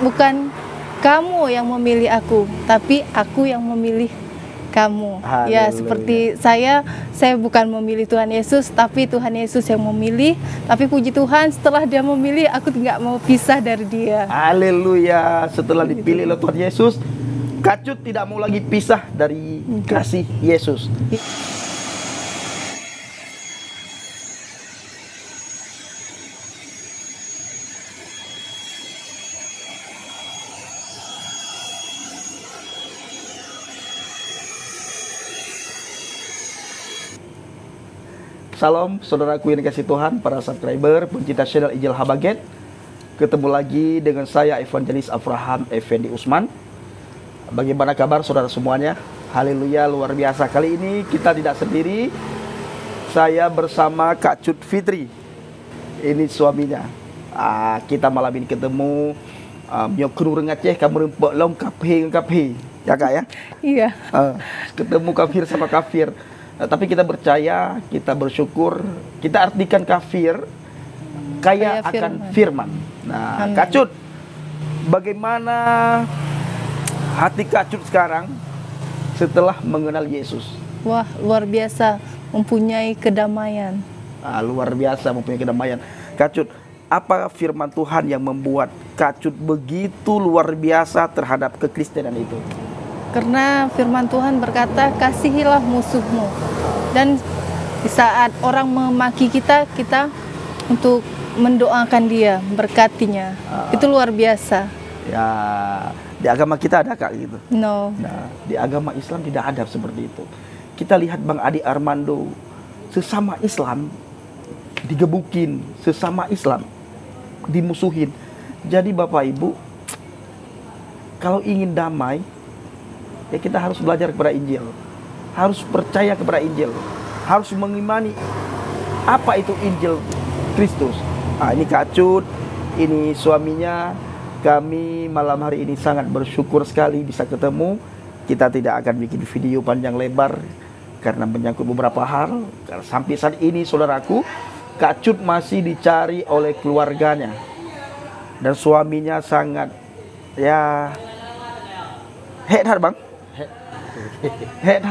bukan kamu yang memilih aku, tapi aku yang memilih kamu. Ya, seperti saya bukan memilih Tuhan Yesus, tapi Tuhan Yesus yang memilih. Tapi puji Tuhan, setelah dia memilih, aku nggak mau pisah dari dia. Haleluya. Setelah dipilih oleh Tuhan Yesus, Kak Cut tidak mau lagi pisah dari kasih Yesus. Salam saudaraku yang dikasih Tuhan, para subscriber, pencinta channel Ijel Habaget. Ketemu lagi dengan saya Evangelis Abraham Effendi Usman. Bagaimana kabar saudara semuanya? Haleluya, luar biasa. Kali ini kita tidak sendiri. Saya bersama Kak Cut Fitri. Ini suaminya. Kita malam ini ketemu Nyokru Rengaceh, kamu rempok long kaphe. Ya Kak ya? Iya. Ketemu kafir sama kafir. Tapi kita percaya, kita bersyukur, kita artikan kafir kaya akan firman. Nah, Kak Cut, bagaimana hati Kak Cut sekarang setelah mengenal Yesus? Wah, luar biasa, mempunyai kedamaian. Luar biasa mempunyai kedamaian. Kak Cut, apa firman Tuhan yang membuat Kak Cut begitu luar biasa terhadap kekristenan itu? Karena firman Tuhan berkata, kasihilah musuhmu. Dan di saat orang memaki kita untuk mendoakan dia, berkatinya. Itu luar biasa. Ya, di agama kita ada Kak gitu? No. Nah, di agama Islam tidak ada seperti itu. Kita lihat Bang Adi Armando, sesama Islam digebukin, sesama Islam dimusuhin. Jadi Bapak Ibu, kalau ingin damai, ya kita harus belajar kepada Injil, harus percaya kepada Injil, harus mengimani apa itu Injil Kristus. Ini Kak Cut, ini suaminya. Kami malam hari ini sangat bersyukur sekali bisa ketemu. Kita tidak akan bikin video panjang lebar karena menyangkut beberapa hal. Karena sampai saat ini saudaraku, Kak Cut masih dicari oleh keluarganya, dan suaminya sangat head Bang. Head.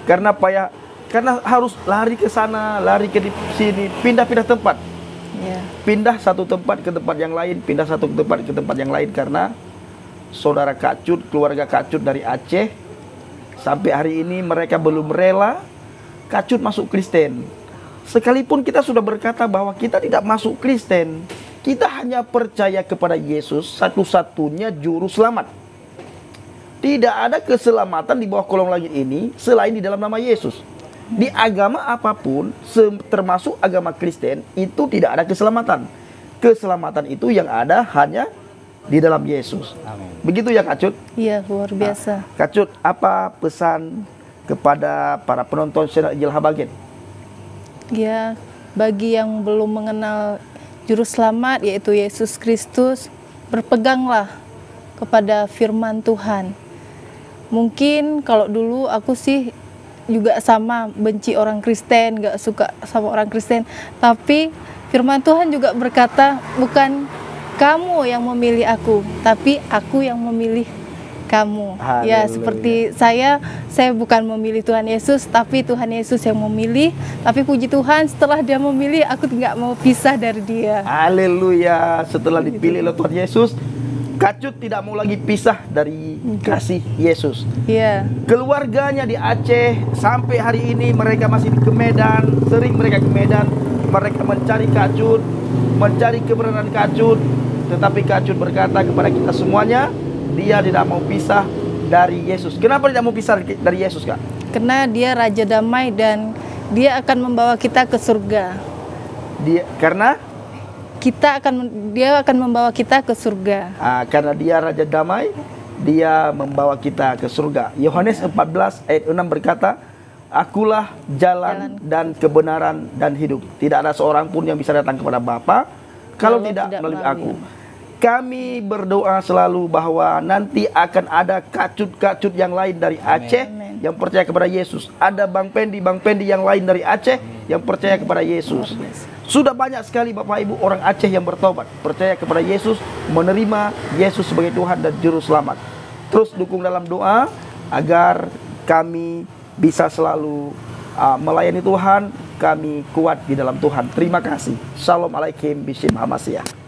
Karena apa ya? Karena harus lari ke sana, lari ke sini, pindah-pindah tempat. Pindah satu tempat ke tempat yang lain, pindah satu tempat ke tempat yang lain, karena saudara Kak Cut, keluarga Kak Cut dari Aceh, sampai hari ini mereka belum rela Kak Cut masuk Kristen. Sekalipun kita sudah berkata bahwa kita tidak masuk Kristen, kita hanya percaya kepada Yesus, satu-satunya juru selamat. Tidak ada keselamatan di bawah kolong langit ini selain di dalam nama Yesus. Di agama apapun, termasuk agama Kristen, itu tidak ada keselamatan. Keselamatan itu yang ada hanya di dalam Yesus. Amin. Begitu ya Kak Cut? Iya, luar biasa. Kak Cut, apa pesan kepada para penonton channel Ijel Habaget? Ya, bagi yang belum mengenal juru selamat yaitu Yesus Kristus, berpeganglah kepada firman Tuhan. Mungkin kalau dulu aku sih juga sama, benci orang Kristen, gak suka sama orang Kristen. Tapi firman Tuhan juga berkata, bukan kamu yang memilih aku, tapi aku yang memilih kamu. Haleluya. Ya, seperti saya bukan memilih Tuhan Yesus, tapi Tuhan Yesus yang memilih. Tapi puji Tuhan, setelah dia memilih, aku nggak mau pisah dari dia. Haleluya. Setelah dipilih oleh Tuhan Yesus, Kak Cut tidak mau lagi pisah dari kasih Yesus. Iya. Keluarganya di Aceh sampai hari ini mereka masih ke Medan, sering mereka ke Medan, mereka mencari Kak Cut, mencari keberadaan Kak Cut. Tetapi Kak Cut berkata kepada kita semuanya, dia tidak mau pisah dari Yesus. Kenapa tidak mau pisah dari Yesus, Kak? Karena dia Raja Damai dan dia akan membawa kita ke surga. Dia akan membawa kita ke surga. Karena dia Raja Damai, dia membawa kita ke surga. Yohanes 14 ayat 6 berkata, akulah jalan dan kebenaran dan hidup. Tidak ada seorang pun yang bisa datang kepada Bapa kalau tidak melalui aku. Kami berdoa selalu bahwa nanti akan ada kacut-kacut yang lain dari Aceh yang percaya kepada Yesus. Ada Bang Pendi yang lain dari Aceh yang percaya kepada Yesus. Sudah banyak sekali Bapak Ibu orang Aceh yang bertobat, percaya kepada Yesus, menerima Yesus sebagai Tuhan dan Juru Selamat. Terus dukung dalam doa agar kami bisa selalu melayani Tuhan, kami kuat di dalam Tuhan. Terima kasih. Shalom alaikum bishim hamasiyah.